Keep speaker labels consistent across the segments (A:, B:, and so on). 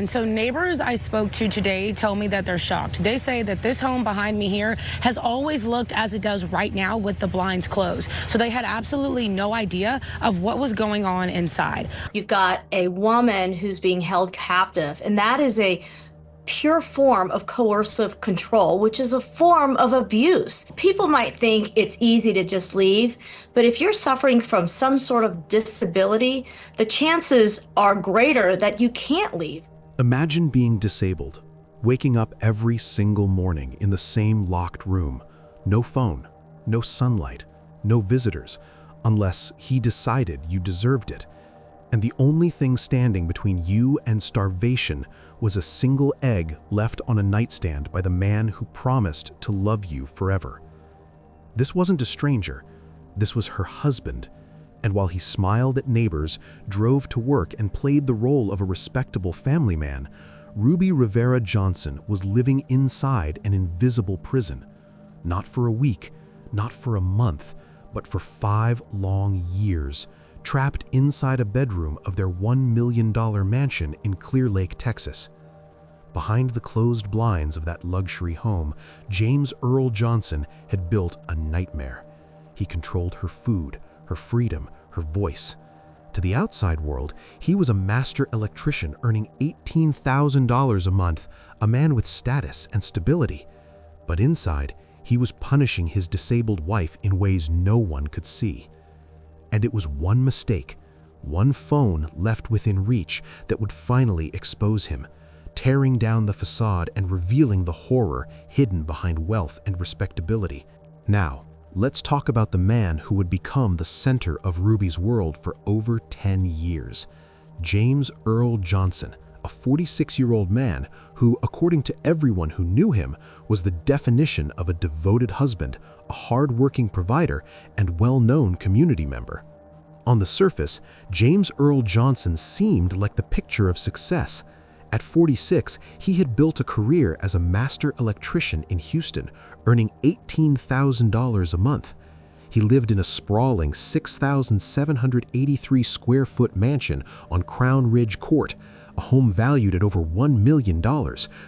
A: And so neighbors I spoke to today tell me that they're shocked. They say that this home behind me here has always looked as it does right now with the blinds closed. So they had absolutely no idea of what was going on inside.
B: You've got a woman who's being held captive, and that is a pure form of coercive control, which is a form of abuse. People might think it's easy to just leave, but if you're suffering from some sort of disability, the chances are greater that you can't leave.
C: Imagine being disabled, waking up every single morning in the same locked room. No phone, no sunlight, no visitors, unless he decided you deserved it. And the only thing standing between you and starvation was a single egg left on a nightstand by the man who promised to love you forever. This wasn't a stranger, this was her husband. And while he smiled at neighbors, drove to work, and played the role of a respectable family man, Ruby Rivera Johnson was living inside an invisible prison. Not for a week, not for a month, but for 5 long years, trapped inside a bedroom of their $1 million mansion in Clear Lake, Texas. Behind the closed blinds of that luxury home, James Earl Johnson had built a nightmare. He controlled her food, her freedom, her voice. To the outside world, he was a master electrician earning $18,000 a month, a man with status and stability. But inside, he was punishing his disabled wife in ways no one could see. And it was one mistake, one phone left within reach, that would finally expose him, tearing down the facade and revealing the horror hidden behind wealth and respectability. Now, let's talk about the man who would become the center of Ruby's world for over 10 years. James Earl Johnson, a 46-year-old man who, according to everyone who knew him, was the definition of a devoted husband, a hard-working provider, and well-known community member. On the surface, James Earl Johnson seemed like the picture of success. At 46, he had built a career as a master electrician in Houston, earning $18,000 a month. He lived in a sprawling 6,783 square foot mansion on Crown Ridge Court, a home valued at over $1 million,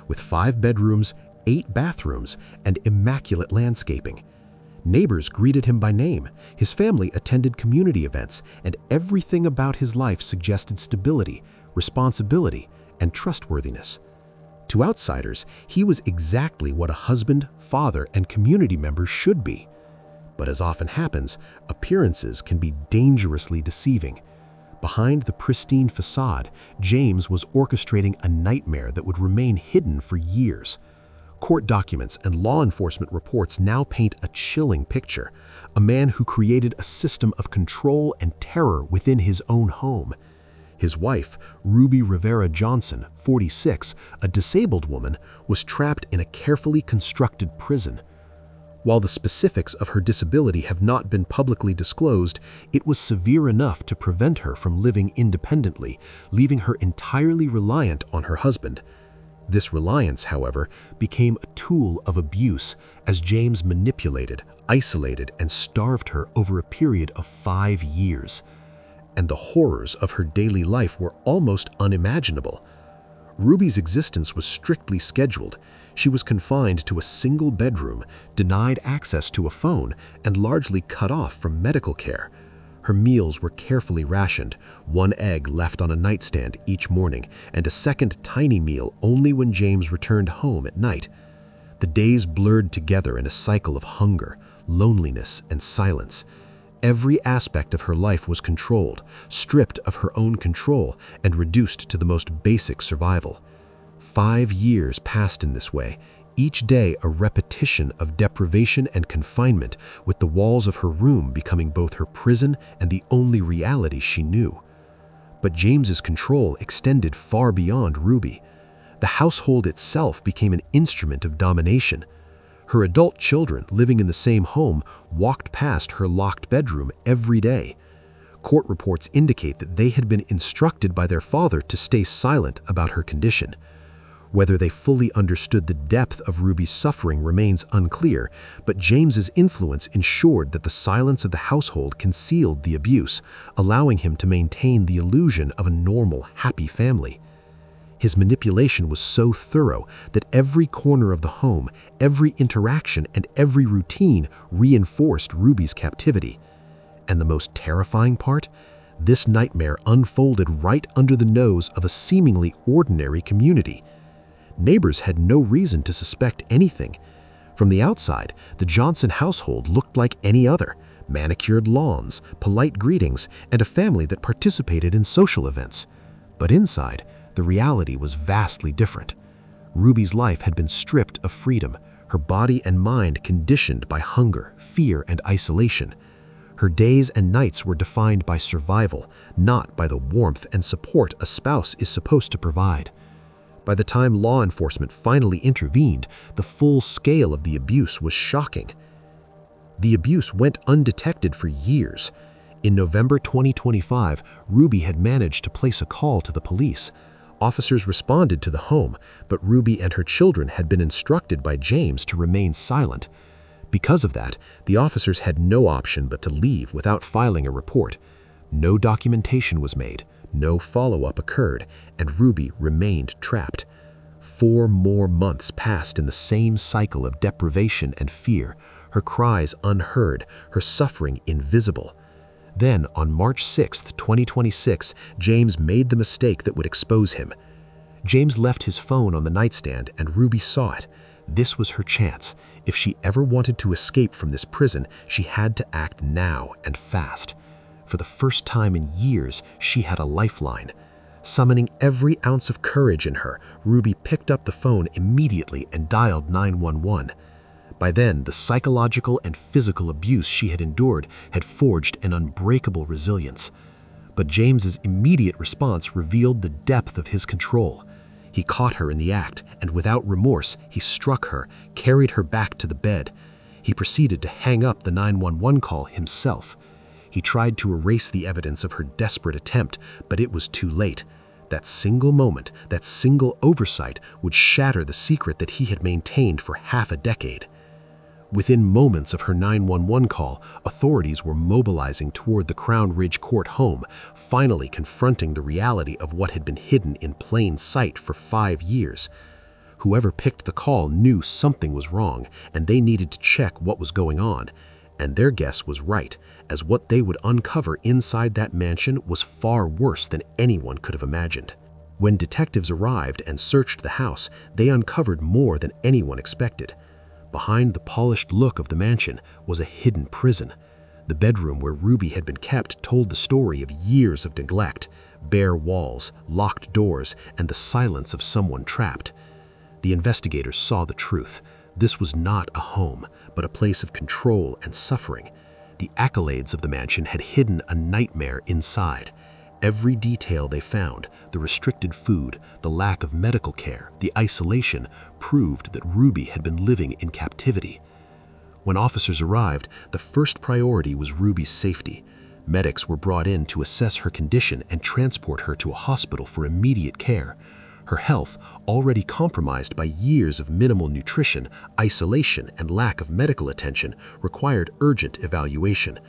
C: with 5 bedrooms, 8 bathrooms, and immaculate landscaping. Neighbors greeted him by name, his family attended community events, and everything about his life suggested stability, responsibility, and trustworthiness. To outsiders, he was exactly what a husband, father, and community member should be. But as often happens, appearances can be dangerously deceiving. Behind the pristine facade, James was orchestrating a nightmare that would remain hidden for years. Court documents and law enforcement reports now paint a chilling picture. A man who created a system of control and terror within his own home. His wife, Ruby Rivera Johnson, 46, a disabled woman, was trapped in a carefully constructed prison. While the specifics of her disability have not been publicly disclosed, it was severe enough to prevent her from living independently, leaving her entirely reliant on her husband. This reliance, however, became a tool of abuse as James manipulated, isolated, and starved her over a period of 5 years. And the horrors of her daily life were almost unimaginable. Ruby's existence was strictly scheduled. She was confined to a single bedroom, denied access to a phone, and largely cut off from medical care. Her meals were carefully rationed, 1 egg left on a nightstand each morning, and a second tiny meal only when James returned home at night. The days blurred together in a cycle of hunger, loneliness, and silence. Every aspect of her life was controlled, stripped of her own control, and reduced to the most basic survival. 5 years passed in this way, each day a repetition of deprivation and confinement, with the walls of her room becoming both her prison and the only reality she knew. But James's control extended far beyond Ruby. The household itself became an instrument of domination. Her adult children, living in the same home, walked past her locked bedroom every day. Court reports indicate that they had been instructed by their father to stay silent about her condition. Whether they fully understood the depth of Ruby's suffering remains unclear, but James's influence ensured that the silence of the household concealed the abuse, allowing him to maintain the illusion of a normal, happy family. His manipulation was so thorough that every corner of the home, every interaction, and every routine reinforced Ruby's captivity. And the most terrifying part? This nightmare unfolded right under the nose of a seemingly ordinary community. Neighbors had no reason to suspect anything. From the outside, the Johnson household looked like any other: manicured lawns, polite greetings, and a family that participated in social events. But inside, the reality was vastly different. Ruby's life had been stripped of freedom, her body and mind conditioned by hunger, fear, and isolation. Her days and nights were defined by survival, not by the warmth and support a spouse is supposed to provide. By the time law enforcement finally intervened, the full scale of the abuse was shocking. The abuse went undetected for years. In November 2025, Ruby had managed to place a call to the police. Officers responded to the home, but Ruby and her children had been instructed by James to remain silent. Because of that, the officers had no option but to leave without filing a report. No documentation was made, no follow-up occurred, and Ruby remained trapped. 4 more months passed in the same cycle of deprivation and fear, her cries unheard, her suffering invisible. Then, on March 6, 2026, James made the mistake that would expose him. James left his phone on the nightstand, and Ruby saw it. This was her chance. If she ever wanted to escape from this prison, she had to act now and fast. For the first time in years, she had a lifeline. Summoning every ounce of courage in her, Ruby picked up the phone immediately and dialed 911. By then, the psychological and physical abuse she had endured had forged an unbreakable resilience. But James's immediate response revealed the depth of his control. He caught her in the act, and without remorse, he struck her, carried her back to the bed. He proceeded to hang up the 911 call himself. He tried to erase the evidence of her desperate attempt, but it was too late. That single moment, that single oversight would shatter the secret that he had maintained for half a decade. Within moments of her 911 call, authorities were mobilizing toward the Crown Ridge Court home, finally confronting the reality of what had been hidden in plain sight for 5 years. Whoever picked the call knew something was wrong, and they needed to check what was going on. And their guess was right, as what they would uncover inside that mansion was far worse than anyone could have imagined. When detectives arrived and searched the house, they uncovered more than anyone expected. Behind the polished look of the mansion was a hidden prison. The bedroom where Ruby had been kept told the story of years of neglect: bare walls, locked doors, and the silence of someone trapped. The investigators saw the truth. This was not a home, but a place of control and suffering. The accolades of the mansion had hidden a nightmare inside. Every detail they found, the restricted food, the lack of medical care, the isolation, proved that Ruby had been living in captivity. When officers arrived, the first priority was Ruby's safety. Medics were brought in to assess her condition and transport her to a hospital for immediate care. Her health, already compromised by years of minimal nutrition, isolation, and lack of medical attention, required urgent evaluation.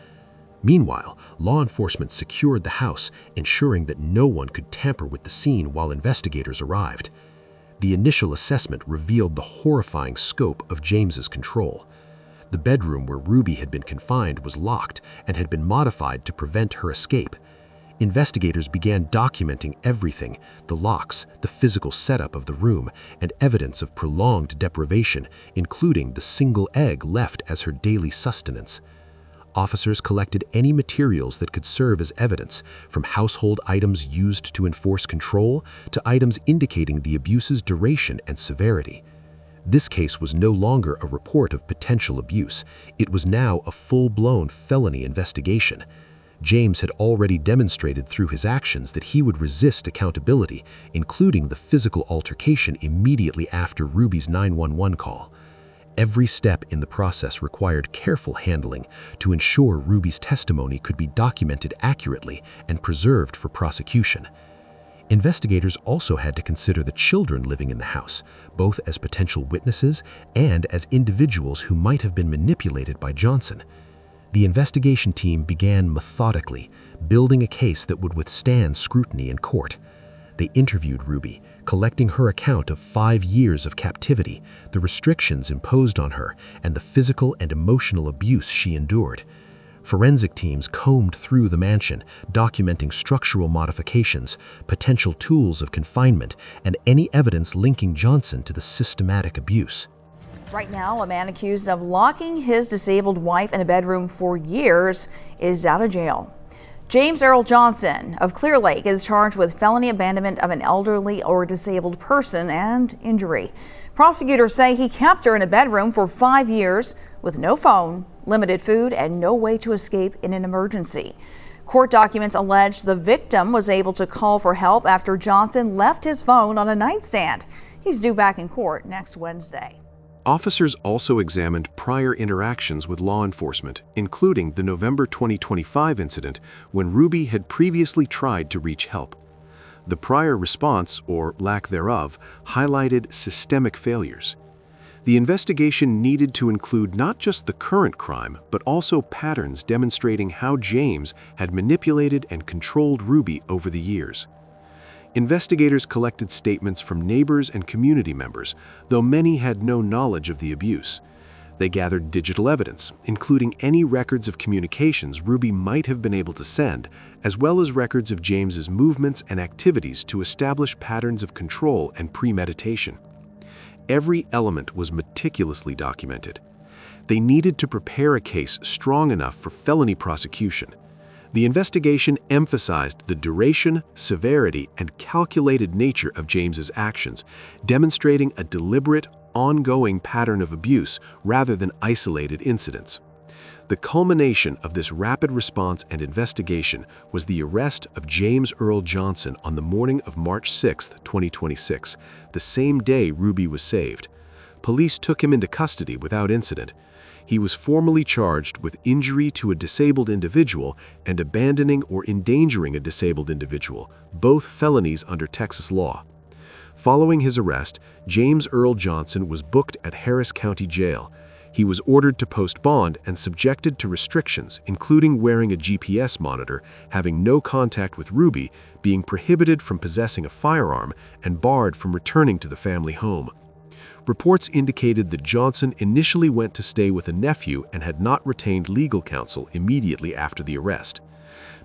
C: Meanwhile, law enforcement secured the house, ensuring that no one could tamper with the scene while investigators arrived. The initial assessment revealed the horrifying scope of James's control. The bedroom where Ruby had been confined was locked and had been modified to prevent her escape. Investigators began documenting everything: the locks, the physical setup of the room, and evidence of prolonged deprivation, including the single egg left as her daily sustenance. Officers collected any materials that could serve as evidence, from household items used to enforce control to items indicating the abuse's duration and severity. This case was no longer a report of potential abuse. It was now a full-blown felony investigation. James had already demonstrated through his actions that he would resist accountability, including the physical altercation immediately after Ruby's 911 call. Every step in the process required careful handling to ensure Ruby's testimony could be documented accurately and preserved for prosecution. Investigators also had to consider the children living in the house, both as potential witnesses and as individuals who might have been manipulated by Johnson. The investigation team began methodically, building a case that would withstand scrutiny in court. They interviewed Ruby, collecting her account of 5 years of captivity, the restrictions imposed on her, and the physical and emotional abuse she endured. Forensic teams combed through the mansion, documenting structural modifications, potential tools of confinement, and any evidence linking Johnson to the systematic abuse.
D: Right now, a man accused of locking his disabled wife in a bedroom for years is out of jail. James Earl Johnson of Clear Lake is charged with felony abandonment of an elderly or disabled person and injury. Prosecutors say he kept her in a bedroom for 5 years with no phone, limited food, and no way to escape in an emergency. Court documents allege the victim was able to call for help after Johnson left his phone on a nightstand. He's due back in court next Wednesday.
C: Officers also examined prior interactions with law enforcement, including the November 2025 incident when Ruby had previously tried to reach help. The prior response, or lack thereof, highlighted systemic failures. The investigation needed to include not just the current crime, but also patterns demonstrating how James had manipulated and controlled Ruby over the years. Investigators collected statements from neighbors and community members, though many had no knowledge of the abuse. They gathered digital evidence, including any records of communications Ruby might have been able to send, as well as records of James's movements and activities to establish patterns of control and premeditation. Every element was meticulously documented. They needed to prepare a case strong enough for felony prosecution. The investigation emphasized the duration, severity, and calculated nature of James's actions, demonstrating a deliberate, ongoing pattern of abuse rather than isolated incidents. The culmination of this rapid response and investigation was the arrest of James Earl Johnson on the morning of March 6, 2026, the same day Ruby was saved. Police took him into custody without incident. He was formally charged with injury to a disabled individual and abandoning or endangering a disabled individual, both felonies under Texas law. Following his arrest, James Earl Johnson was booked at Harris County Jail. He was ordered to post bond and subjected to restrictions, including wearing a GPS monitor, having no contact with Ruby, being prohibited from possessing a firearm, and barred from returning to the family home. Reports indicated that Johnson initially went to stay with a nephew and had not retained legal counsel immediately after the arrest.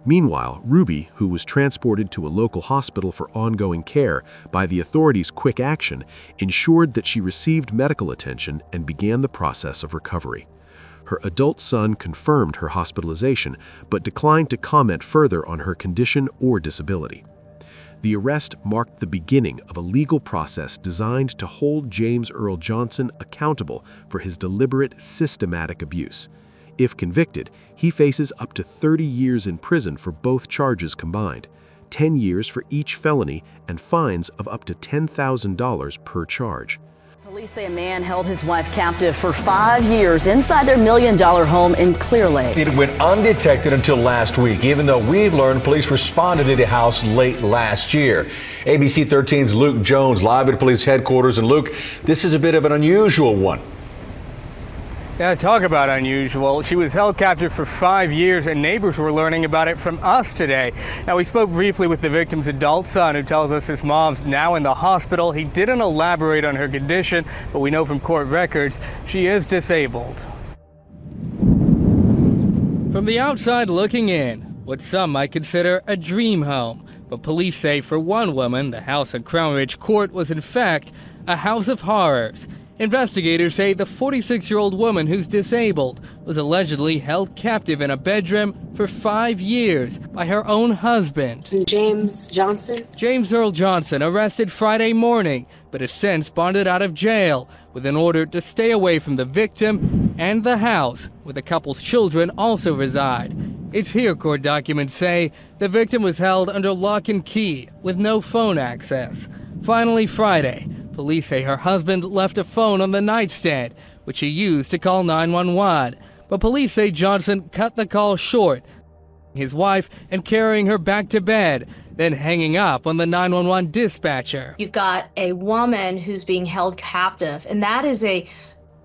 C: Meanwhile, Ruby, who was transported to a local hospital for ongoing care by the authorities' quick action, ensured that she received medical attention and began the process of recovery. Her adult son confirmed her hospitalization, but declined to comment further on her condition or disability. The arrest marked the beginning of a legal process designed to hold James Earl Johnson accountable for his deliberate, systematic abuse. If convicted, he faces up to 30 years in prison for both charges combined, 10 years for each felony, and fines of up to $10,000 per charge.
D: Police say a man held his wife captive for 5 years inside their $1 million home in Clear Lake.
E: It went undetected until last week, even though we've learned police responded to the house late last year. ABC 13's Luke Jones live at police headquarters. And Luke, this is a bit of an unusual one.
F: Yeah, talk about unusual. She was held captive for 5 years, and neighbors were learning about it from us today. Now, we spoke briefly with the victim's adult son, who tells us his mom's now in the hospital. He didn't elaborate on her condition, but we know from court records she is disabled.
G: From the outside looking in, what some might consider a dream home. But police say for one woman, the house in Crown Ridge Court was in fact a house of horrors. Investigators say the 46-year-old woman who's disabled was allegedly held captive in a bedroom for 5 years by her own husband.
H: James Johnson?
G: James Earl Johnson arrested Friday morning, but has since bonded out of jail with an order to stay away from the victim and the house where the couple's children also reside. It's here, court documents say, the victim was held under lock and key with no phone access. Finally, Friday, police say her husband left a phone on the nightstand, which he used to call 911. But police say Johnson cut the call short, his wife, and carrying her back to bed, then hanging up on the 911 dispatcher.
B: You've got a woman who's being held captive, and that is a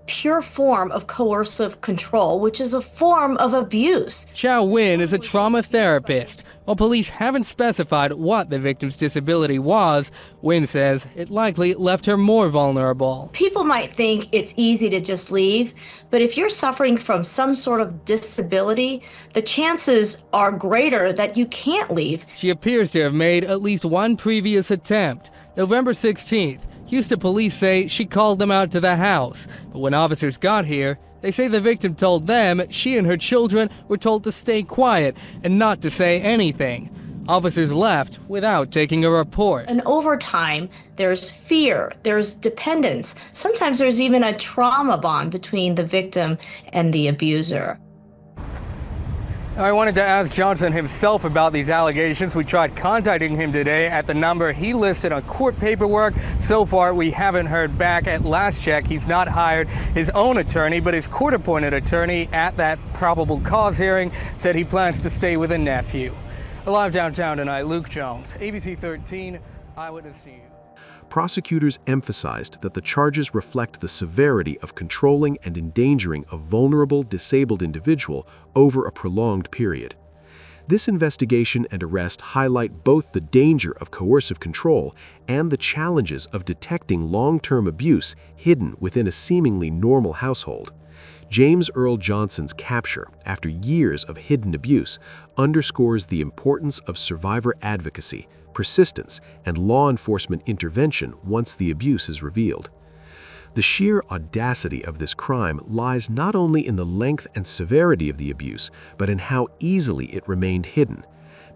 B: pure form of coercive control, which is a form of abuse.
G: Chow Win is a trauma therapist. While police haven't specified what the victim's disability was, Win says it likely left her more vulnerable.
B: People might think it's easy to just leave, but if you're suffering from some sort of disability, the chances are greater that you can't leave.
G: She appears to have made at least one previous attempt. November 16th, Houston police say she called them out to the house, but when officers got here, they say the victim told them she and her children were told to stay quiet and not to say anything. Officers left without taking a report.
B: And over time, there's fear, there's dependence. Sometimes there's even a trauma bond between the victim and the abuser.
F: I wanted to ask Johnson himself about these allegations. We tried contacting him today at the number he listed on court paperwork. So far, we haven't heard back. At last check, he's not hired his own attorney, but his court-appointed attorney at that probable cause hearing said he plans to stay with a nephew. Live downtown tonight, Luke Jones, ABC 13, Eyewitness News.
C: Prosecutors emphasized that the charges reflect the severity of controlling and endangering a vulnerable, disabled individual over a prolonged period. This investigation and arrest highlight both the danger of coercive control and the challenges of detecting long-term abuse hidden within a seemingly normal household. James Earl Johnson's capture, after years of hidden abuse, underscores the importance of survivor advocacy, persistence, and law enforcement intervention once the abuse is revealed. The sheer audacity of this crime lies not only in the length and severity of the abuse, but in how easily it remained hidden.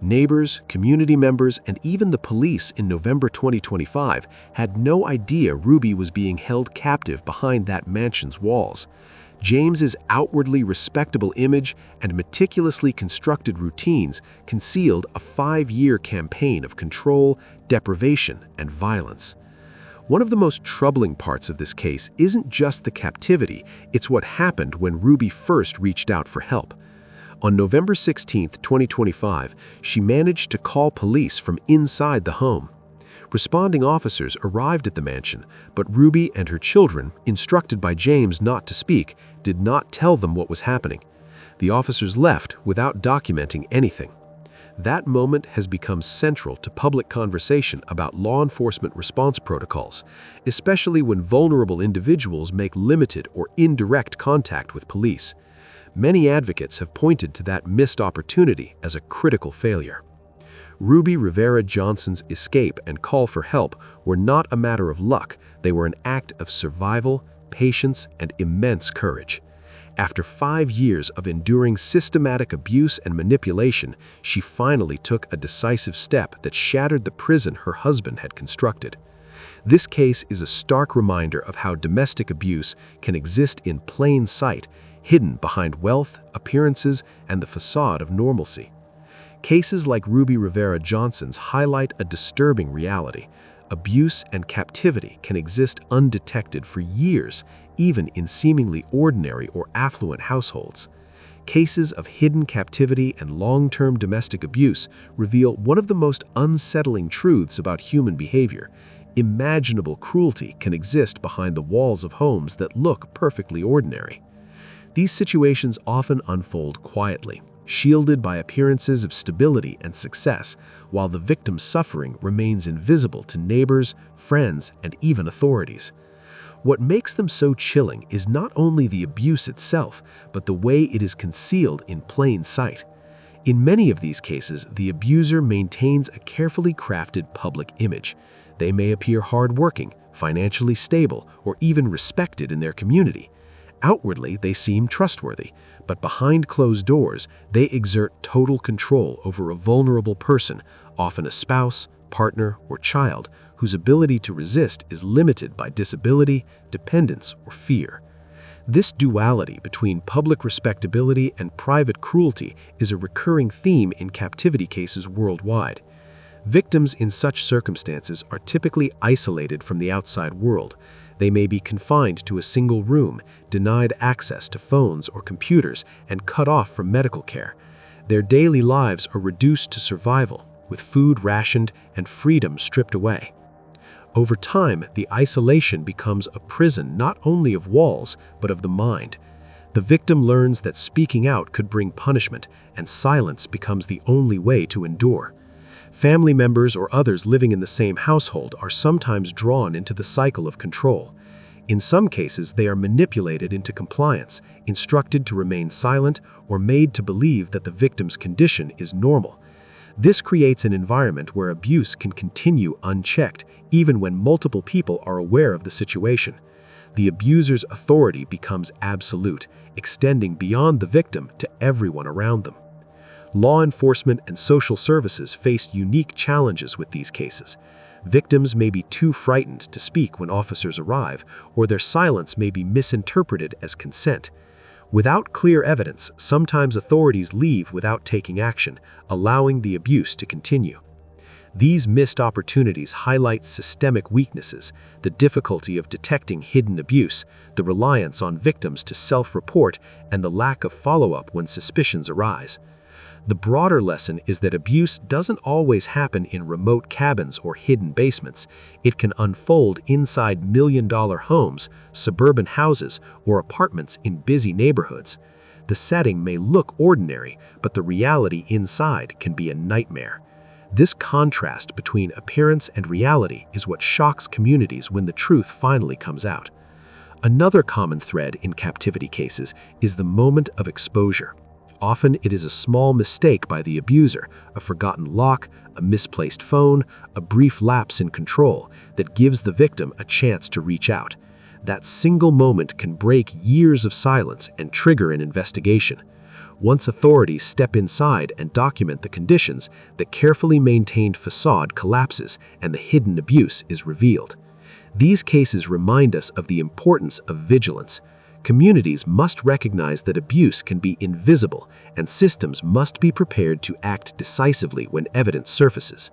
C: Neighbors, community members, and even the police in November 2025 had no idea Ruby was being held captive behind that mansion's walls. James's outwardly respectable image and meticulously constructed routines concealed a 5-year campaign of control, deprivation, and violence. One of the most troubling parts of this case isn't just the captivity, it's what happened when Ruby first reached out for help. On November 16, 2025, she managed to call police from inside the home. Responding officers arrived at the mansion, but Ruby and her children, instructed by James not to speak, did not tell them what was happening. The officers left without documenting anything. That moment has become central to public conversation about law enforcement response protocols, especially when vulnerable individuals make limited or indirect contact with police. Many advocates have pointed to that missed opportunity as a critical failure. Ruby Rivera Johnson's escape and call for help were not a matter of luck, they were an act of survival, patience, and immense courage. After 5 years of enduring systematic abuse and manipulation, she finally took a decisive step that shattered the prison her husband had constructed. This case is a stark reminder of how domestic abuse can exist in plain sight, hidden behind wealth, appearances, and the facade of normalcy. Cases like Ruby Rivera Johnson's highlight a disturbing reality. Abuse and captivity can exist undetected for years, even in seemingly ordinary or affluent households. Cases of hidden captivity and long-term domestic abuse reveal one of the most unsettling truths about human behavior. Imaginable cruelty can exist behind the walls of homes that look perfectly ordinary. These situations often unfold quietly, shielded by appearances of stability and success, while the victim's suffering remains invisible to neighbors, friends, and even authorities. What makes them so chilling is not only the abuse itself, but the way it is concealed in plain sight. In many of these cases, the abuser maintains a carefully crafted public image. They may appear hardworking, financially stable, or even respected in their community. Outwardly, they seem trustworthy, but behind closed doors, they exert total control over a vulnerable person, often a spouse, partner, or child, whose ability to resist is limited by disability, dependence, or fear. This duality between public respectability and private cruelty is a recurring theme in captivity cases worldwide. Victims in such circumstances are typically isolated from the outside world. They may be confined to a single room, denied access to phones or computers, and cut off from medical care. Their daily lives are reduced to survival, with food rationed and freedom stripped away. Over time, the isolation becomes a prison not only of walls, but of the mind. The victim learns that speaking out could bring punishment, and silence becomes the only way to endure. Family members or others living in the same household are sometimes drawn into the cycle of control. In some cases, they are manipulated into compliance, instructed to remain silent, or made to believe that the victim's condition is normal. This creates an environment where abuse can continue unchecked, even when multiple people are aware of the situation. The abuser's authority becomes absolute, extending beyond the victim to everyone around them. Law enforcement and social services face unique challenges with these cases. Victims may be too frightened to speak when officers arrive, or their silence may be misinterpreted as consent. Without clear evidence, sometimes authorities leave without taking action, allowing the abuse to continue. These missed opportunities highlight systemic weaknesses, the difficulty of detecting hidden abuse, the reliance on victims to self-report, and the lack of follow-up when suspicions arise. The broader lesson is that abuse doesn't always happen in remote cabins or hidden basements. It can unfold inside million-dollar homes, suburban houses, or apartments in busy neighborhoods. The setting may look ordinary, but the reality inside can be a nightmare. This contrast between appearance and reality is what shocks communities when the truth finally comes out. Another common thread in captivity cases is the moment of exposure. Often it is a small mistake by the abuser, a forgotten lock, a misplaced phone, a brief lapse in control that gives the victim a chance to reach out. That single moment can break years of silence and trigger an investigation. Once authorities step inside and document the conditions, the carefully maintained facade collapses and the hidden abuse is revealed. These cases remind us of the importance of vigilance. Communities must recognize that abuse can be invisible, and systems must be prepared to act decisively when evidence surfaces.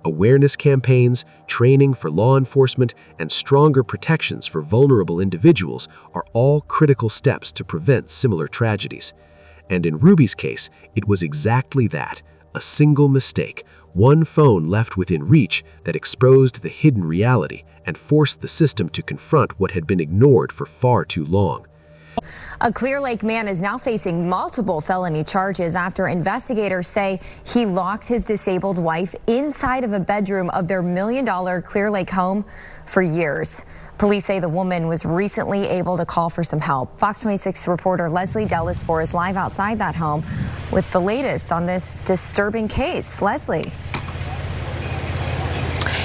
C: Awareness campaigns, training for law enforcement, and stronger protections for vulnerable individuals are all critical steps to prevent similar tragedies. And in Ruby's case, it was exactly that, a single mistake, one phone left within reach that exposed the hidden reality and forced the system to confront what had been ignored for far too long.
H: A Clear Lake man is now facing multiple felony charges after investigators say he locked his disabled wife inside of a bedroom of their $1 million Clear Lake home for years. Police say the woman was recently able to call for some help. Fox 26 reporter Leslie Delaspore is live outside that home with the latest on this disturbing case. Leslie.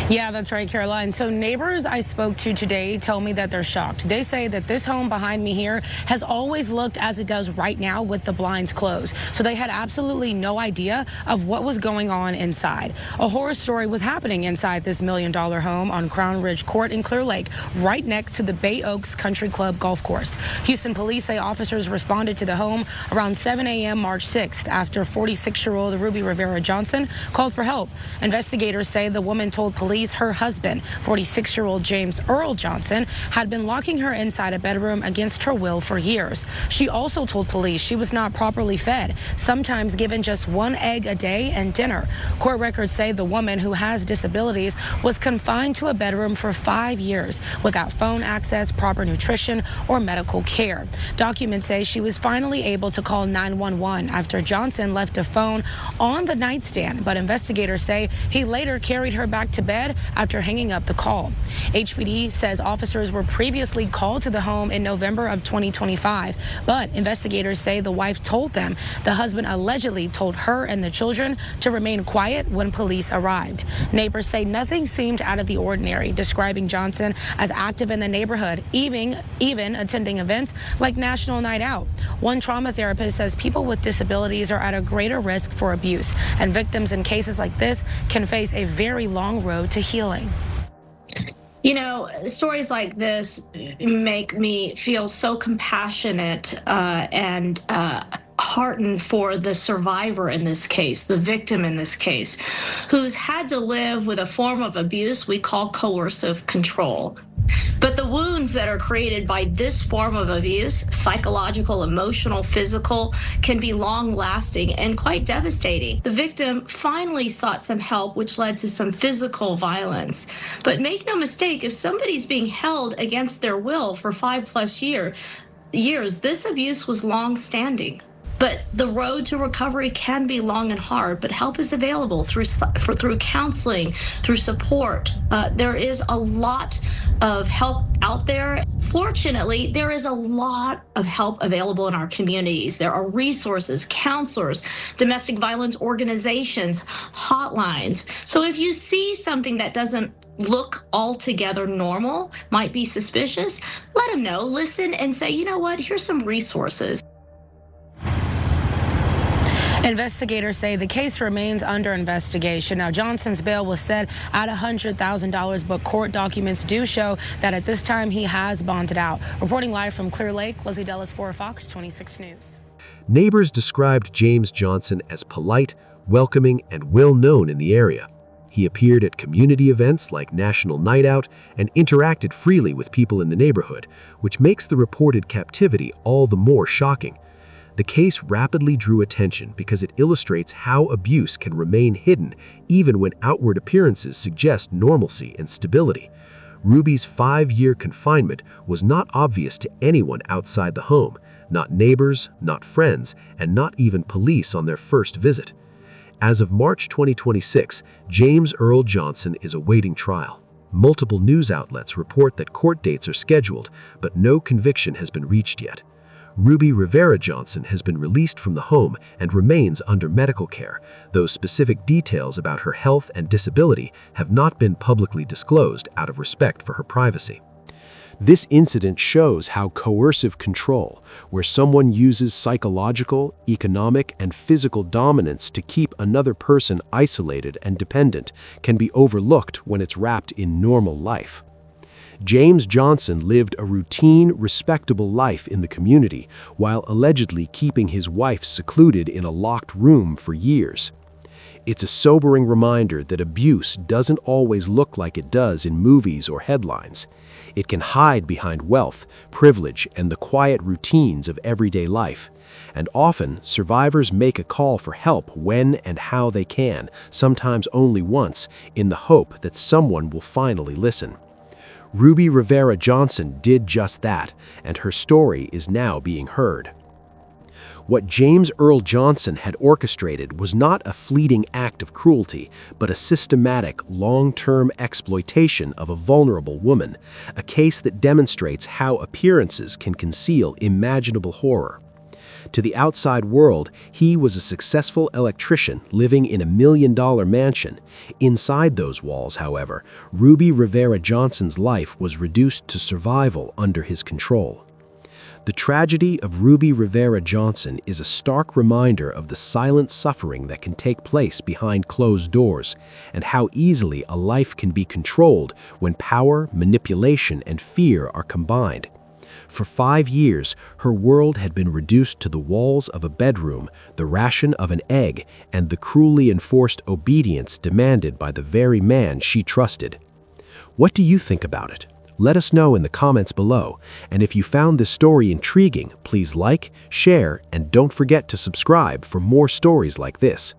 A: Yeah, that's right, Caroline. So neighbors I spoke to today tell me that they're shocked. They say that this home behind me here has always looked as it does right now with the blinds closed. So they had absolutely no idea of what was going on inside. A horror story was happening inside this $1 million home on Crown Ridge Court in Clear Lake, right next to the Bay Oaks Country Club golf course. Houston police say officers responded to the home around 7 a.m. March 6th after 46-year-old Ruby Rivera Johnson called for help. Investigators say the woman told police her husband, 46-year-old James Earl Johnson, had been locking her inside a bedroom against her will for years. She also told police she was not properly fed, sometimes given just one egg a day and dinner. Court records say the woman, who has disabilities, was confined to a bedroom for 5 years without phone access, proper nutrition, or medical care. Documents say she was finally able to call 911 after Johnson left a phone on the nightstand, but investigators say he later carried her back to bed after hanging up the call. HPD says officers were previously called to the home in November of 2025, but investigators say the wife told them the husband allegedly told her and the children to remain quiet when police arrived. Neighbors say nothing seemed out of the ordinary, describing Johnson as active in the neighborhood, even attending events like National Night Out. One trauma therapist says people with disabilities are at a greater risk for abuse, and victims in cases like this can face a very long road to healing.
B: You know, stories like this make me feel so compassionate and heartened for the survivor in this case, the victim in this case, who's had to live with a form of abuse we call coercive control. But the wounds that are created by this form of abuse, psychological, emotional, physical, can be long lasting and quite devastating. The victim finally sought some help, which led to some physical violence. But make no mistake, if somebody's being held against their will for 5+ years, this abuse was long standing. But the road to recovery can be long and hard, but help is available through counseling, through support. There is a lot of help out there. Fortunately, there is a lot of help available in our communities. There are resources, counselors, domestic violence organizations, hotlines. So if you see something that doesn't look altogether normal, might be suspicious, let them know, listen, and say, you know what, here's some resources.
A: Investigators say the case remains under investigation. Now, Johnson's bail was set at $100,000, but court documents do show that at this time he has bonded out. Reporting live from Clear Lake, Leslie Delaspore, Fox 26 News.
C: Neighbors described James Johnson as polite, welcoming, and well-known in the area. He appeared at community events like National Night Out and interacted freely with people in the neighborhood, which makes the reported captivity all the more shocking. The case rapidly drew attention because it illustrates how abuse can remain hidden even when outward appearances suggest normalcy and stability. Ruby's 5-year confinement was not obvious to anyone outside the home, not neighbors, not friends, and not even police on their first visit. As of March 2026, James Earl Johnson is awaiting trial. Multiple news outlets report that court dates are scheduled, but no conviction has been reached yet. Ruby Rivera Johnson has been released from the home and remains under medical care, though specific details about her health and disability have not been publicly disclosed out of respect for her privacy. This incident shows how coercive control, where someone uses psychological, economic, and physical dominance to keep another person isolated and dependent, can be overlooked when it's wrapped in normal life. James Johnson lived a routine, respectable life in the community while allegedly keeping his wife secluded in a locked room for years. It's a sobering reminder that abuse doesn't always look like it does in movies or headlines. It can hide behind wealth, privilege, and the quiet routines of everyday life. And often, survivors make a call for help when and how they can, sometimes only once, in the hope that someone will finally listen. Ruby Rivera Johnson did just that, and her story is now being heard. What James Earl Johnson had orchestrated was not a fleeting act of cruelty, but a systematic, long-term exploitation of a vulnerable woman, a case that demonstrates how appearances can conceal imaginable horror. To the outside world, he was a successful electrician living in $1 million mansion. Inside those walls, however, Ruby Rivera Johnson's life was reduced to survival under his control. The tragedy of Ruby Rivera Johnson is a stark reminder of the silent suffering that can take place behind closed doors, and how easily a life can be controlled when power, manipulation, and fear are combined. For 5 years, her world had been reduced to the walls of a bedroom, the ration of an egg, and the cruelly enforced obedience demanded by the very man she trusted. What do you think about it? Let us know in the comments below, and if you found this story intriguing, please like, share, and don't forget to subscribe for more stories like this.